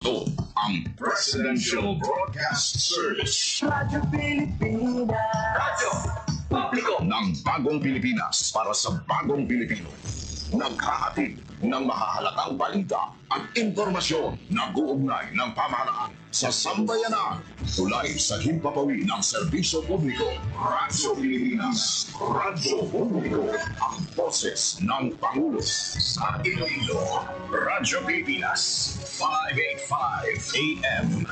Ito ang Presidential Broadcast Service. Radyo Pilipinas. Radyo Publiko ng Bagong Pilipinas para sa Bagong Pilipino. Naghahatid ng mahahalagang balita at impormasyon na guugnay ng pamahalaan sa sambayanan. Tulay sa himpapawi ng serbisyo publiko. Radyo Pilipinas. Radyo Publiko. Ang boses ng Pangulo sa Iloilo. Radyo Pilipinas. 585 AM.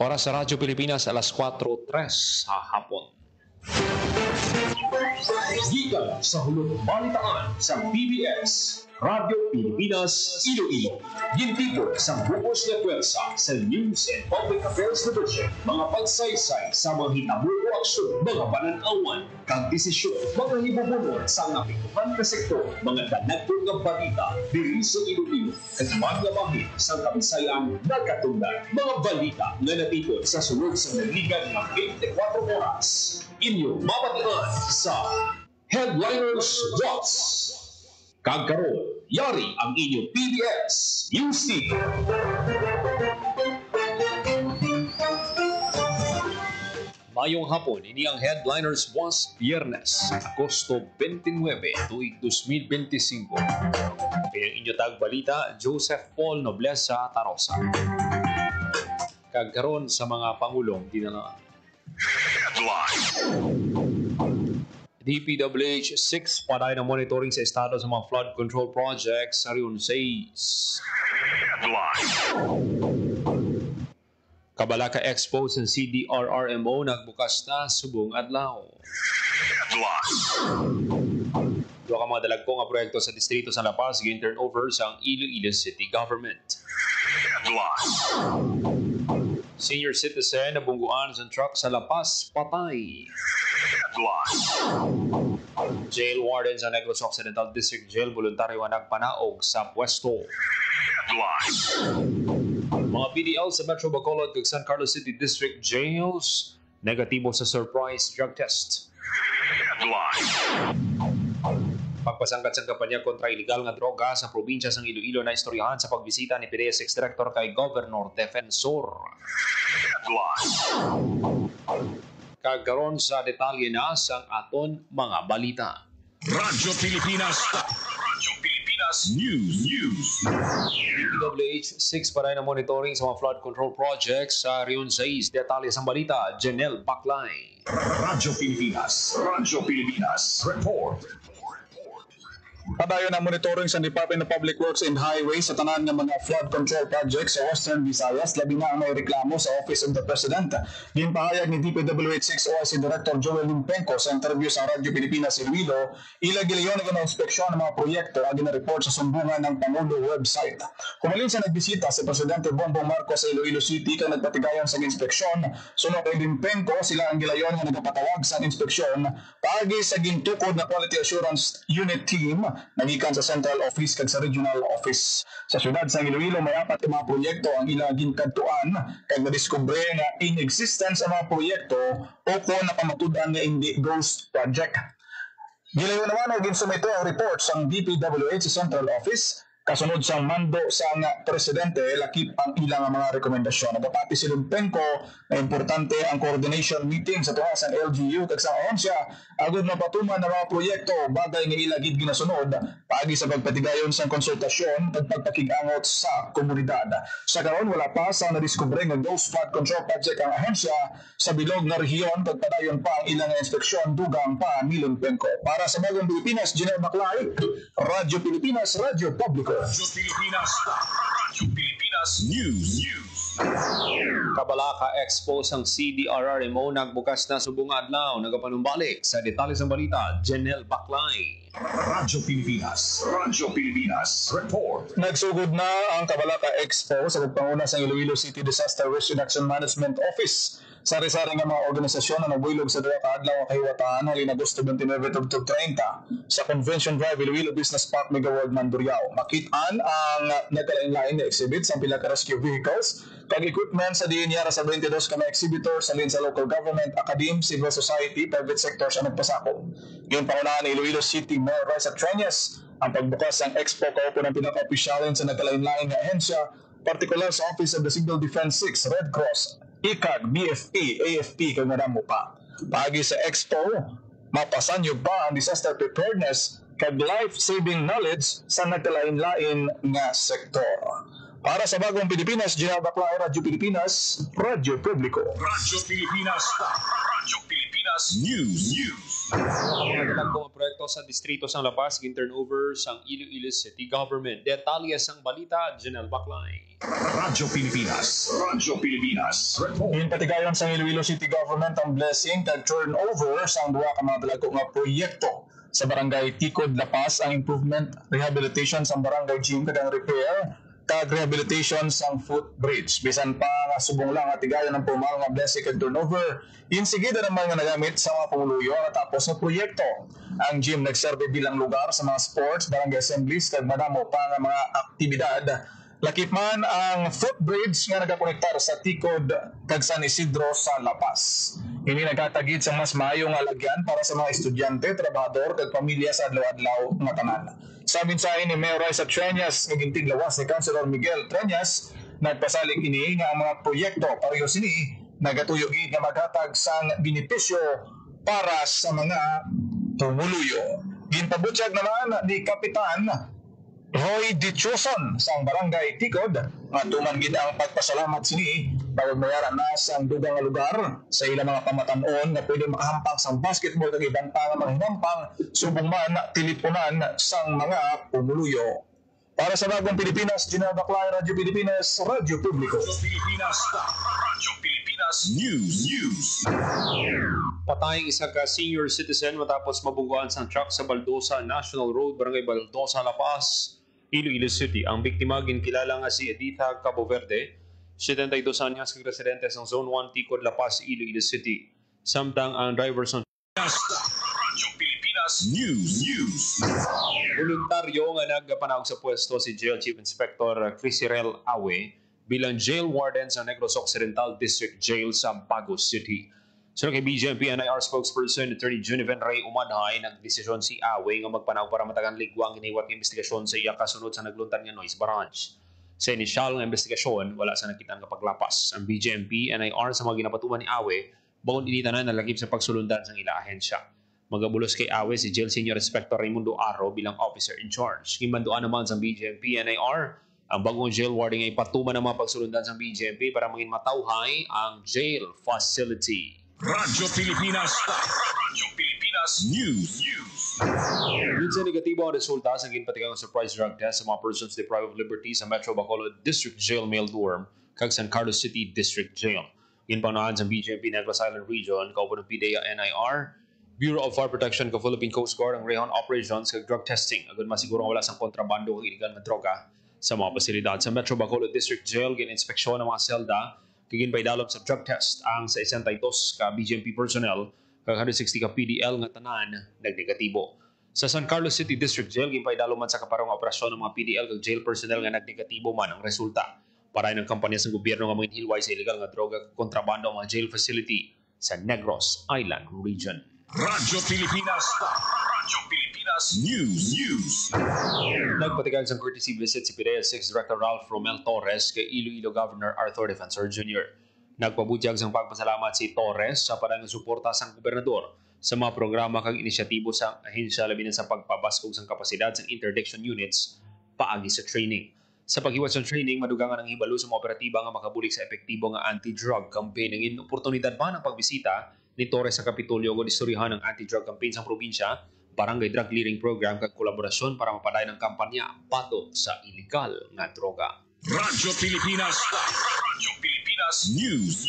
Oras sa Radyo Pilipinas, alas 4:03 sa hapon. Gikan sa hulog balitaan sa PBS, Radyo Pilipinas, Iloilo. Gintipo sa bukos na pwersa sa News and Public Affairs Division. Mga pagsaysay sa mga hitabo o aksyon, mga pananawan, kag desisyon, mga hibubunod sa napituhan na sektor, mga danagpong nga balita, diri sa Iloilo, at mga bahid sa kabisayan nagkatungdan. Mga balita na natipon sa sunod sa naligan ng 24 oras. Inyo mapatian sa Headliners Watch. Kagkaroon, yari ang inyong PBS News Team. Mayong hapon, ini ang Headliners Watch Biyernes, Agosto 29, tuig 2025. Kayang inyo tagbalita, Joseph Paul Nobleza Tarosa. Kagkaroon sa mga Pangulong dinala. DPWH 6 paday na monitoring sa estado sa mga flood control projects sa Rion 6. Kabalaka Expo sa CDRRMO nagbukas na subong adlaw. Duha ka mga dalagko nga proyekto sa distrito sa La Paz gain turnover sa Iloilo City Government. Senior citizen na bungguan sa truck sa La Paz patay. Jail warden sa Negros Occidental District Jail voluntaryo ang nagpanaog sa pwesto. Mga PDL sa Metro Bacolod ug San Carlos City District Jails negatibo sa surprise drug test. Pagpasangkat sa kampanya kontra ilegal nga droga sa probinsya ng Iloilo na istoryahan sa pagbisita ni PDS Director kay Governor Defensor. Kagkaroon sa detalye na sa aton mga balita. Radyo Pilipinas. Radyo Pilipinas News. DPWH 6 pa rin ang monitoring sa mga flood control projects sa Rion 6. Detalye sa balita, Janelle Baclay. Radyo Pilipinas. Radyo Pilipinas. Report. Padayon ang monitoring sa Department of Public Works and Highways sa tanan ng mga flood control projects sa Western Visayas, labi na ang may reklamo sa Office of the President. Ginpahayag ni DPWH6 OIC Director Joel Limpenco sa interview sa Radyo Pilipinas Iloilo, ilagiliyon na inspeksyon ng mga proyekto agi na report sa sumbungan ng Pangulo website. Kumalin sa nagbisita si Presidente Bongbong Marcos sa Iloilo City kang nagpatigayon sa inspeksyon, sunod kay Limpenco sila ang gilayon nga nagpatawag sa inspeksyon paagi sa gintukod na Quality Assurance Unit Team nagikan sa Central Office kag sa Regional Office. Sa syudad sa Iloilo may 4 ka mga proyekto ang ilaging kadtuan kag nadiskubre na in existence ang mga proyekto o kung napamatudan nga hindi ghost project. Gilayon naman og ginsumito ang report sa DPWH sa Central Office kasunod sa mando sa Presidente lakip ang ilang mga rekomendasyon. Nagapati si Limpenco na importante ang coordination meeting sa tuwa sa LGU kag sa ahensya agud mapatuman ng mga proyekto bagay nga ilagid ginasunod paagi sa pagpatigayon sa konsultasyon kag pagpakig-angot sa komunidad. Sa karon wala pa sa nadiskubre nga ghost flood control project ang ahensya sa bilog nga rehiyon kag padayon pa ang ilang inspeksyon dugang pa ni Limpenco. Para sa Bagong Pilipinas, Janelle Baclay, Radyo Pilipinas, Radyo Publiko. Radyo Pilipinas. Radyo Pilipinas News. Kabalaka Expo sang CDRRMO nagbukas na subong adlaw. Nagapanumbalik sa detalye sa balita, Janelle Baclay. Radyo Pilipinas. Radyo Pilipinas. Report. Nagsugod na ang Kabalaka Expo sa pagpanguna sa Iloilo City Disaster Risk Reduction Management Office. Sari-sari nga mga organisasyon na nagbuylog sa duha ka adlaw ang kahiwataan halin Agosto 29 to 30 sa Convention Drive Iloilo Business Park Mega World Mandurriao. Makitaan ang nagkalain-lain na exhibit sa pila ka rescue vehicles kag equipment sa diin yara sa 22 ka mga exhibitors sa local government, academe, civil society, private sector sa nagpasako. Yung pangunahan ni Iloilo City Mayor Raisa Treñas Ang pagbukas ng Expo kaupo ng pinaka-opisyalin sa nagkalain-lain na ahensya, partikular sa Office of the Civil Defense 6, Red Cross, ICAG, BFP, AFP, kay madamo pa. Pagi sa Expo, mapasanyo pa ang disaster preparedness kag life-saving knowledge sa nagkalain-lain nga sektor. Para sa Bagong Pilipinas, General Baclae, Radyo Pilipinas, Radyo Publiko. Radyo Pilipinas. Radyo Pilipinas News. Mga mga proyekto sa distrito sang Lapas, turnover sang Iloilo City Government. Detalye sang balita, Janelle Baclae. Radyo Pilipinas. Radyo Pilipinas. In patigayon sa Iloilo City Government ang blessing kag turnover sang duha ka mga dalago nga proyekto sa Barangay Tikod, Lapas, ang improvement, rehabilitation sa Barangay Gym kag ang repair kag rehabilitation sang footbridge. Bisan pa nga subong lang at tigayon ng formal nga blessing kag turnover, insigida naman nga nagamit sa mga panguluyo nga tapos nga proyekto. Ang gym nagserbe bilang lugar sa mga sports, barangay assemblies kag madamo pa nga mga aktibidad. Lakip man ang footbridge nga nagakonektar sa Tikod kag San Isidro sa Lapas. Ini nagkatagid sa mas maayong alagyan para sa mga estudyante, trabahador kag pamilya sa adlaw-adlaw nga tanan. Sa mensahe ni Mayor Raisa Treñas, naging tiglawas ni Councilor Miguel Treñas, nagpasalig ini nga ang mga proyekto pareho sini nagatuyog nga maghatag sang benepisyo para sa mga tumuluyo. Ginpabutyag naman ni Kapitan Roy Dichoson sang Barangay Tikod nga tuman gid ang pagpasalamat sini bawod mayara na sang dugang nga lugar sa ilang mga pamatan-on nga pwede makahampang sang basketball kag ibang pa nga mga hinampang subong man teleponan sang mga pumuluyo. Para sa Bagong Pilipinas, General Baclae, Radyo Pilipinas, Radyo Publiko. Radyo Pilipinas. Radyo Pilipinas News. Patayang isa ka senior citizen matapos mabungguan sa truck sa Baldosa National Road, Barangay Baldosa, Lapas, Iloilo City. Ang biktima ginkilala nga si Editha Cabo Verde, 72 anyos kag residente sa Zone 1 Tikod, Lapas, Iloilo City. Samtang ang driver sa Radyo Pilipinas News. voluntaryo nga nagpanawag sa pwesto si Jail Chief Inspector Crisirel Awe bilang jail warden sa Negros Occidental District Jail sa Bago City. So kay BJMP NIR spokesperson Attorney Juniven Ray Umadhay, nagdesisyon si Awe nga magpanaw para matagan ligwang iniwat ng investigasyon sa iya kasunod sa nagluntan nga noise barrage. Sa inisyal nga investigasyon, wala sa nakitang kapaglapas. Ang BJMP NIR sa mga ginapatuman ni Awe, bawon initanan na lagip sa pagsulundan sa ila ahensya. Magabulos kay Awe si Jail Senior Inspector Raimundo Aro bilang officer in charge. Gimanduan naman sa BJMP NIR, ang bagong jail warden ay patuman ng mga pagsulundan sa BJMP para maging matauhay ang jail facility. Radyo Pilipinas. Radyo Pilipinas News. Minsan negatibo ang resulta sa ginpatigang surprise drug test sa mga persons deprived of liberty sa Metro Bacolod District Jail Mail Dorm kag San Carlos City District Jail. Ginpaunahan sa BJMP Negros Island Region, kaupo ng PDEA NIR, Bureau of Fire Protection ka Philippine Coast Guard ang rehon operations kag drug testing agad masiguro wala sang kontrabando kag illegal na droga sa mga pasilidad sa Metro Bacolod District Jail. Gininspeksyon ng mga selda kag ginpaidalom sa drug test ang 62 ka BJMP personnel kag 160 ka PDL nga tanan nagnegatibo. Sa San Carlos City District Jail ginpaidalom man sa kaparong operasyon ng mga PDL kag jail personnel nga nagnegatibo man ang resulta. Para ng kampanya sa gobyerno nga mga hilway sa illegal nga droga kag kontrabando ang mga jail facility sa Negros Island Region. Radyo Pilipinas. Radyo Pilipinas News. Nagpatigan sa courtesy visit si PDEA 6 Director Ralph Romel Torres kay Iloilo Governor Arthur Defensor Jr. Nagpabutyag sang pagpasalamat si Torres sa parang suporta sang gobernador sa mga programa kag inisyatibo sa ahensya labi na sa pagpabaskog sang kapasidad sang interdiction units paagi sa training. Sa paghiwat sa training, madugangan ang hibalo sa mga operatiba nga makabulik sa epektibo nga anti-drug campaign. Ang oportunidad ba ng pagbisita ni Torres sa Kapitolyo o istoryahan ng anti-drug campaign sa probinsya, barangay drug clearing program kag kolaborasyon para mapadayon ang kampanya batok sa illegal nga droga. Radyo Pilipinas. Radyo Pilipinas News.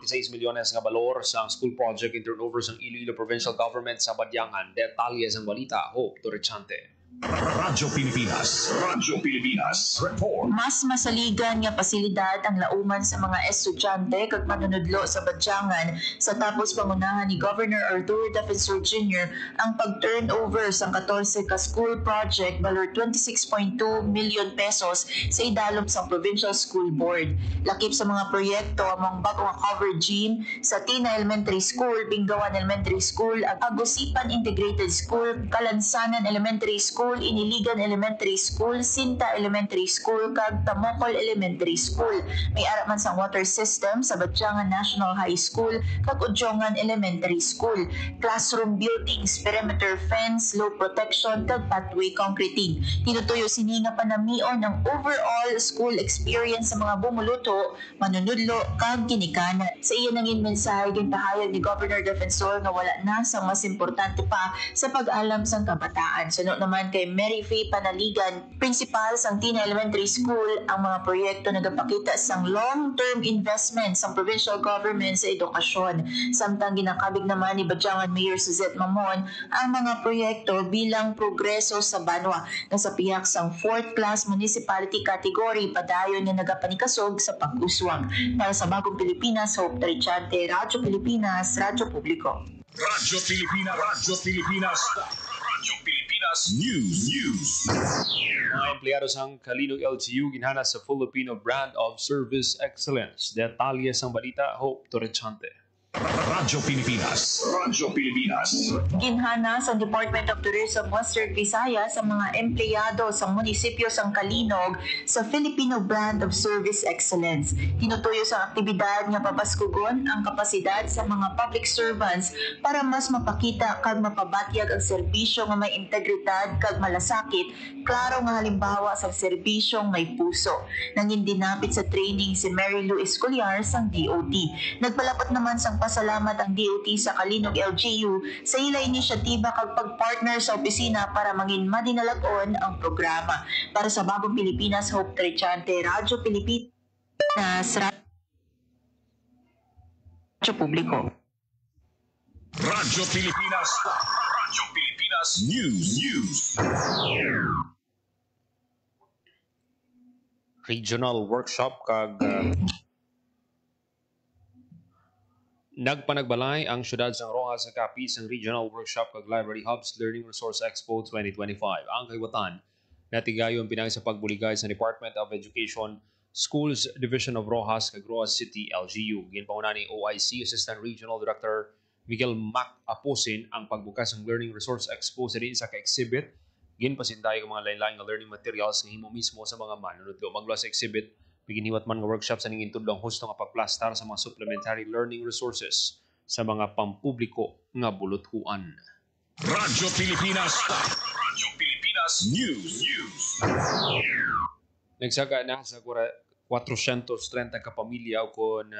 26 milyones nga balor sa school project in turnover sa Iloilo Provincial Government sa Badyangan. Detalye ang balita, Hope Torrechante. Radyo Pilipinas. Radyo Pilipinas. Report. Mas masaligan nga pasilidad ang lauman sa mga estudyante kag manunudlo sa Badyangan sa tapos pangunahan ni Governor Arturo Defensor Jr. ang pag-turnover sa 14 ka school project valor 26.2 million pesos sa idalom sa Provincial School Board. Lakip sa mga proyekto among bagong covered gym sa Tina Elementary School, Bingawan Elementary School, Agusipan Integrated School, Kalansanan Elementary School, Iniligan Elementary School, Sinta Elementary School, kag Tamokol Elementary School. May ara man sang water system sa Badyangan National High School, kag Udjongan Elementary School. Classroom buildings, perimeter fence, low protection, kag pathway concreting. Tinutuyo sini nga panamion ang overall school experience sa mga bumuluto, manunudlo, kag ginikanan. Sa iya nangin mensahe ginpahayag ni Governor Defensor nga wala na sa mas importante pa sa pag-alam sang kabataan. Sunod naman kay Mary Faye Panaligan, principal sang Tina Elementary School, ang mga proyekto nagapakita sang long-term investment sang provincial government sa edukasyon. Samtang ginakabig naman ni Badyangan Mayor Suzette Mamon ang mga proyekto bilang progreso sa Banwa na sa piyak sang 4th class municipality category padayon nga nagapanikasog sa pag-uswag. Para sa Bagong Pilipinas, Hope Trichante, Radyo Pilipinas, Radyo Publiko. Radyo Pilipinas. Radyo Pilipinas. Radyo Pilipinas News. Mga empleyado sang Kalinog LGU ginhana sa Filipino Brand of Service Excellence. Detalye sang balita, Hope Torrechante. Radyo Pilipinas. Radyo Pilipinas. Ginhana sa Department of Tourism Western Visayas sa mga empleyado sa munisipyo sang Kalinog sa Filipino Brand of Service Excellence. Tinutuyo sa aktibidad nga papaskugon ang kapasidad sa mga public servants para mas mapakita kag mapabatyag ang serbisyo nga may integridad kag malasakit, klaro nga halimbawa sa serbisyong may puso. Nangin dinapit sa training si Mary Lou Escolar sang DOT. Nagpalapot naman sang pasalamat ang DOT sa Kalinog LGU sa ila inisyatiba kag pagpartner sa opisina para mangin madinalagon ang programa. Para sa Bagong Pilipinas, Hope Trichante, Radyo Pilipinas, Radyo Publiko. Radyo Pilipinas. Radyo Pilipinas News. Regional workshop kag nagpanagbalay ang syudad sang Rojas sa kapis ang Regional Workshop kag Library Hubs Learning Resource Expo 2025. Ang kahiwatan natigayon pinagi sa pagbuligay sa Department of Education Schools Division of Rojas kag Rojas City LGU. Ginpauna ni OIC Assistant Regional Director Miguel Mac Aposin ang pagbukas ng Learning Resource Expo sa din sa ka-exhibit. Ginpasinday ang mga lain-lain nga learning materials nga himo mismo sa mga manunudlo. Magla sa exhibit Biginiwat man nga workshop sa ningin tudlong husto nga pagplastar sa mga supplementary learning resources sa mga pampubliko nga buluthuan. Radyo Pilipinas. Radyo Pilipinas News. Nagsaga na sa 430 ka pamilya o kon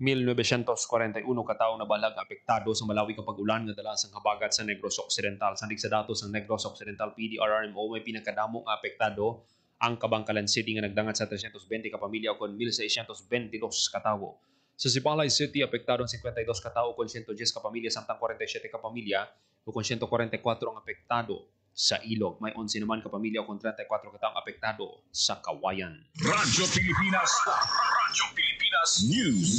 1941 katao na balag apektado sa malawi kapag ulan nga dala sang habagat sa Negros Occidental. Sandig sa datos ng Negros Occidental PDRRMO may pinakadamong apektado ang Kabangkalan City nga nagdangat sa 320 ka pamilya o kon 1,622 katawo. Sa Sipalay City, apektado ang 52 katawo o kon 110 ka pamilya samtang 47 ka pamilya o kon 144 ang apektado sa Ilog. May 11 naman ka pamilya o kon 34 kataong apektado sa Kawayan. Radyo Pilipinas. Radyo Pilipinas News.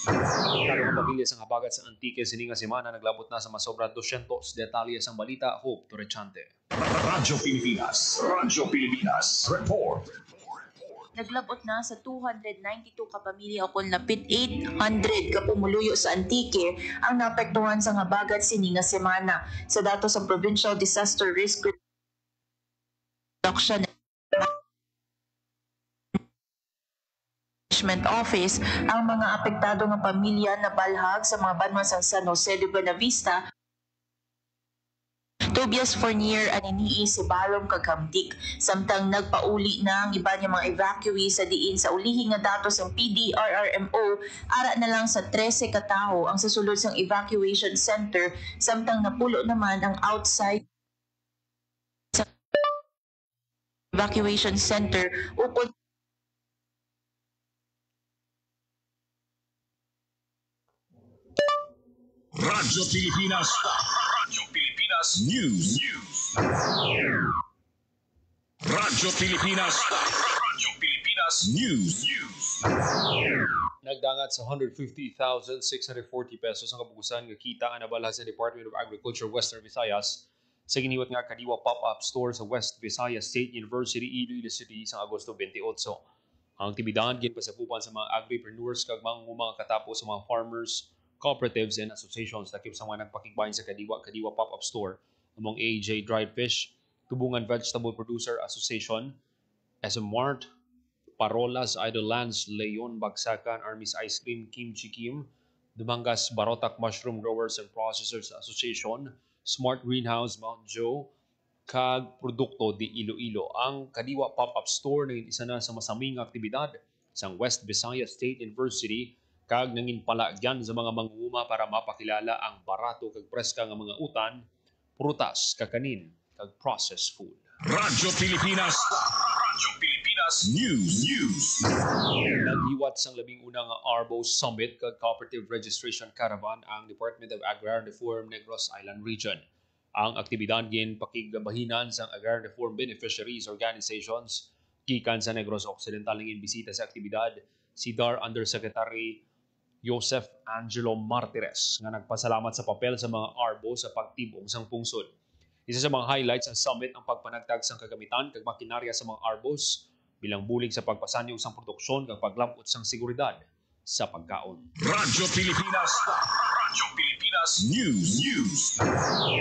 Apektado ang pamilya sa habagat sa Antique sininga semana naglabot na sa masobra 200 detalye sang balita. Hope Torrechante. Radyo Pilipinas. Radyo Pilipinas. Report. Naglabot na sa 292 ka pamilya o kon lapit 800 ka pumuluyo sa Antique ang naapektuhan sa habagat sininga semana. Sa datos sa Provincial Disaster Risk Reduction Management Office, ang mga apektado ng pamilya na balhag sa mga banwa sa San Jose de Buenavista, Tobias Fournier aninii si Balom Kagamdik. Samtang nagpauli na ang iba niya mga evacuees sa diin sa ulihi nga datos ng PDRRMO, ara na lang sa 13 katao ang sasulod sang evacuation center, samtang napulo naman ang outside sa evacuation center upod Radyo Pilipinas. Radyo Pilipinas News. Radyo Pilipinas. Radyo Pilipinas News. Nagdangat sa 150,640 pesos ang kabugusan nga kita nga nabala sa Department of Agriculture Western Visayas sa giniwat nga kadiwa pop-up store sa West Visayas State University, Iloilo City sa Agosto 28. Ang aktibidad ginpasapupan sa mga agripreneurs kag mga katapos sa mga farmers, cooperatives and associations takip sa mga nagpakigbahin sa kadiwa pop-up store among AJ Dried Fish, Tubungan Vegetable Producer Association, SM Mart, Parolas, Idle Lands, Leon Bagsakan, Army's Ice Cream, Kimchi Kim, Dumangas Barotac Mushroom Growers and Processors Association, Smart Greenhouse, Mount Joe, kag Produkto di Iloilo. Ang Kadiwa Pop-Up Store naging isa na sa masaming aktibidad sa West Visayas State University kag nangin palagyan sa mga mangunguma para mapakilala ang barato kag preska nga mga utan, prutas, kakanin, kag processed food. Radyo Pilipinas. Radyo Pilipinas News. Naghiwat sang labing unang Arbo Summit kag Cooperative Registration Caravan ang Department of Agrarian Reform Negros Island Region. Ang aktibidad gin pakigbahinan sang Agrarian Reform Beneficiaries Organizations gikan sa Negros Occidental ning bisita sa aktibidad si DAR Undersecretary Joseph Angelo Martires nga nagpasalamat sa papel sa mga Arbo sa pagtibong sang pungsod. Isa sa mga highlights sa summit ang pagpanagtag sang kagamitan kag makinarya sa mga Arbos bilang bulig sa pagpasanyo sang produksyon kag paglamot sang seguridad sa pagkaon. Radyo Pilipinas. Radyo Pilipinas News.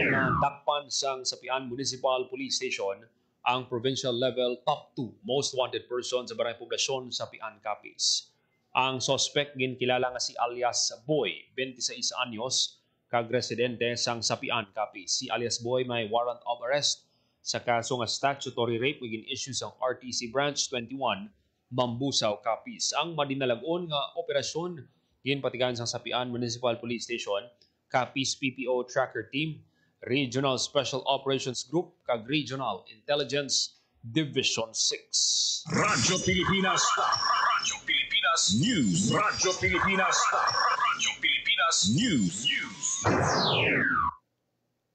Natakpan sang Sapian Municipal Police Station ang provincial level top 2 most wanted person sa barangay poblasyon sa Sapian, Capiz. Ang suspect ginkilala nga si alias Boy, 26 anyos, kag residente sang Sapian, Capiz. Si alias Boy may warrant of arrest sa kaso nga statutory rape within issue sa RTC Branch 21, Mambusaw, Capiz. Ang madinalagon nga operasyon ginpatigan sang Sapian Municipal Police Station, Capiz PPO Tracker Team, Regional Special Operations Group, kag Regional Intelligence Division 6. Radyo Pilipinas. Radyo Pilipinas News. Radyo Pilipinas. Radyo Pilipinas News.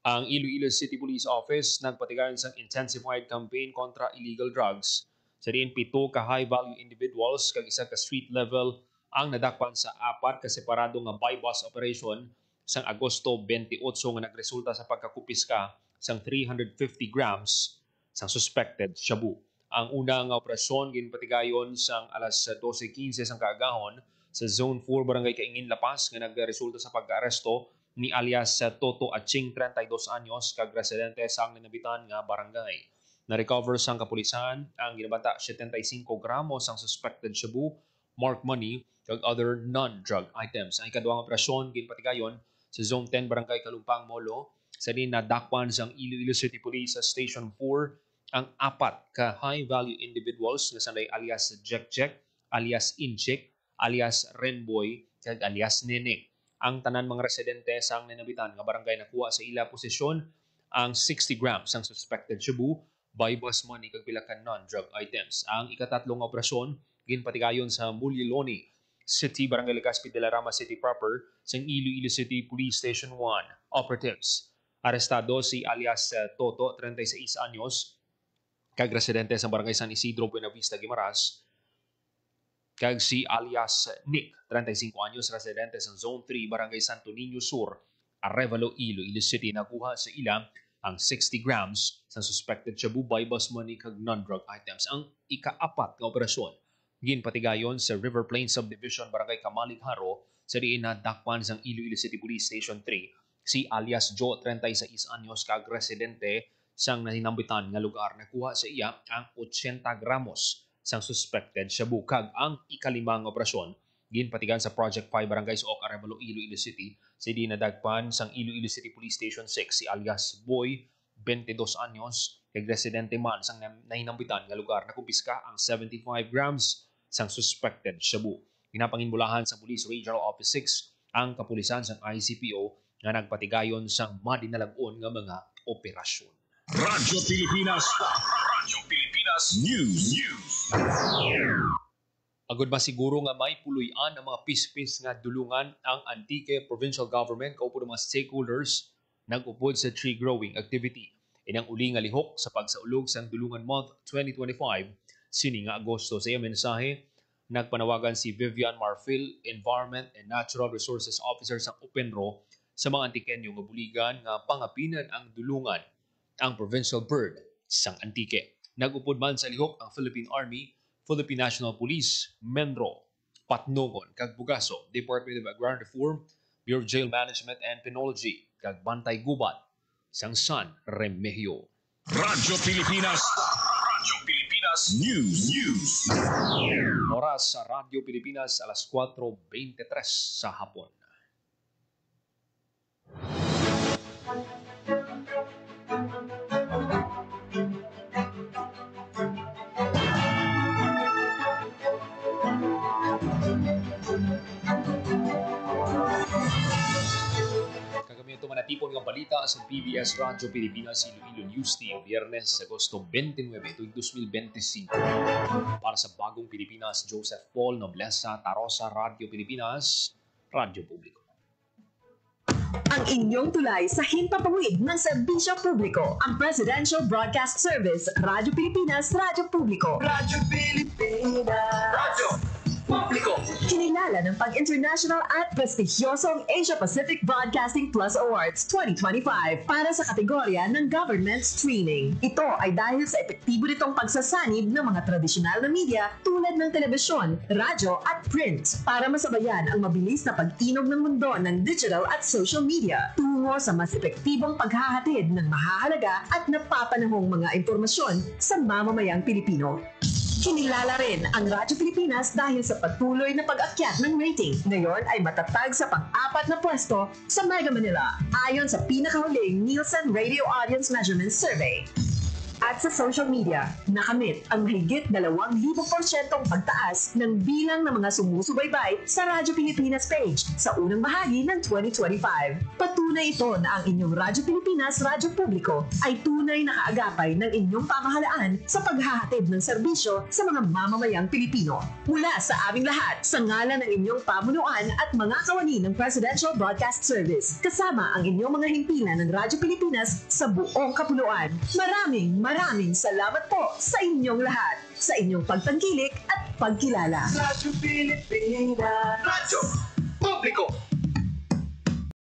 Ang Iloilo City Police Office nagpatigayon sa intensified campaign kontra illegal drugs. Sa diin 7 ka high-value individuals kag isa ka street level ang nadakpan sa 4 ka separado nga buy-bus operation sang Agosto 28 nga nagresulta sa pagkakupiska sang 350 grams sang suspected shabu. Ang unang operasyon ginpatigayon sang alas 12:15 sang kaagahon sa Zone 4 Barangay Kaingin, Lapas nga nagresulta sa pagka-aresto ni alias Toto Aching, 32 anyos, kag residente sang ninabitan nga barangay. Na-recover sang kapulisan ang ginabanta 75 gramos ang suspected shabu, marked money, kag other non-drug items. Ang ikaduhang operasyon ginpatigayon sa Zone 10 Barangay Kalumpang, Molo. Sa din nadakpan sang Iloilo City Police sa Station 4 ang 4 ka high-value individuals na sanay alias Jack, alias Inchik, alias Renboy, kag alias Nene. Ang tanan mga residente sang ninabitan nga barangay nakuha sa ila posisyon ang 60 grams ang suspected shabu, buy-bus money kag pila ka non-drug items. Ang ikatatlong operasyon ginpatigayon sa Mulyoloni City, Barangay Legazpi de la Rama City proper sang Iloilo City Police Station 1 operatives. Arestado si alias Toto, 36 anyos, kag residente sa Barangay San Isidro, Buenavista, Guimaras, kag si alias Nick, 35 anyos, residente sa Zone 3, Barangay Santo Niño Sur, Arevalo, Iloilo City. Nakuha sa ila ang 60 grams sa suspected shabu, buy-bus money kag non-drug items. Ang ika-4 nga operasyon ginpatigayon sa River Plains Subdivision, Barangay Kamalig-Haro, sa diin na dakpan sang Iloilo City Police Station 3 si alias Joe, 36 anyos, kag residente sang nahinambitan nga lugar. Nakuha sa iya ang 80 gramos sang suspected shabu. Kag ang ikalimang operasyon ginpatigan sa Project 5 Barangay Sook, Arevalo, Iloilo City. Sa di nadagpan sang Iloilo City Police Station 6 si alias Boy, 22 anyos, kag residente man sang nahinambitan nga lugar. Nakumpiska ang 75 grams sang suspected shabu. Ginapanginbulahan sa Police Regional Office 6 ang kapulisan sang ICPO nga nagpatigayon sang madinalagon nga mga operasyon. Radyo Pilipinas. Radyo Pilipinas News. Agud ba siguro nga may puluyan ang mga pispis nga dulungan ang Antique Provincial Government kaupo ng mga stakeholders nag-upod sa tree growing activity. Inang uli nga lihok sa pagsaulog sang Dulungan Month 2025, sini nga Agosto sa iya mensahe, nagpanawagan si Vivian Marfil, Environment and Natural Resources Officer sa UPENRO sa mga Antikenyo nga buligan nga pangapinan ang dulungan, ang provincial bird sang Antique. Nagupod man sa lihok ang Philippine Army, Philippine National Police, MENRO, Patnogon, kag Bugaso, Department of Agrarian Reform, Bureau of Jail Management and Penology, kag Bantay Gubat, sang San Remigio. Radyo Pilipinas. Radyo Pilipinas News. Oras sa Radyo Pilipinas, alas 4:23 sa hapon. Ito manatipon ng balita sa PBS Radyo Pilipinas Iloilo News Team, Biyernes, Agosto 29, 2025. Para sa Bagong Pilipinas, Joseph Paul Noblesa, Tarosa, Radyo Pilipinas, Radyo Publiko. Ang inyong tulay sa himpapawid ng serbisyo publiko, ang Presidential Broadcast Service, Radyo Pilipinas, Radyo Publiko. Radyo Pilipinas. Radyo Publiko. Kinilala ng pag-international at prestigyosong Asia Pacific Broadcasting Plus Awards 2025 para sa kategorya ng Government Streaming. Ito ay dahil sa epektibo nitong pagsasanib ng mga tradisyonal na media tulad ng telebisyon, radyo at print para masabayan ang mabilis na pag-inog ng mundo ng digital at social media tungo sa mas epektibong paghahatid ng mahahalaga at napapanahong mga impormasyon sa mamamayang Pilipino. Kinilala rin ang Radyo Pilipinas dahil sa patuloy na pag-akyat ng rating. Ngayon ay matatag sa pang-4 na pwesto sa Mega Manila ayon sa pinakahuling Nielsen Radio Audience Measurement Survey. At sa social media, nakamit ang mahigit 2,000% pagtaas ng bilang ng mga sumusubaybay sa Radyo Pilipinas page sa unang bahagi ng 2025. Patunay ito na ang inyong Radyo Pilipinas Radyo Publiko ay tunay na kaagapay ng inyong pamahalaan sa paghahatid ng serbisyo sa mga mamamayang Pilipino. Mula sa aming lahat, sa ngalan ng inyong pamunuan at mga kawani ng Presidential Broadcast Service, kasama ang inyong mga himpilan ng Radyo Pilipinas sa buong kapuluan. Maraming salamat po sa inyong lahat, sa inyong pagtangkilik at pagkilala. Radyo Pilipinas. Radyo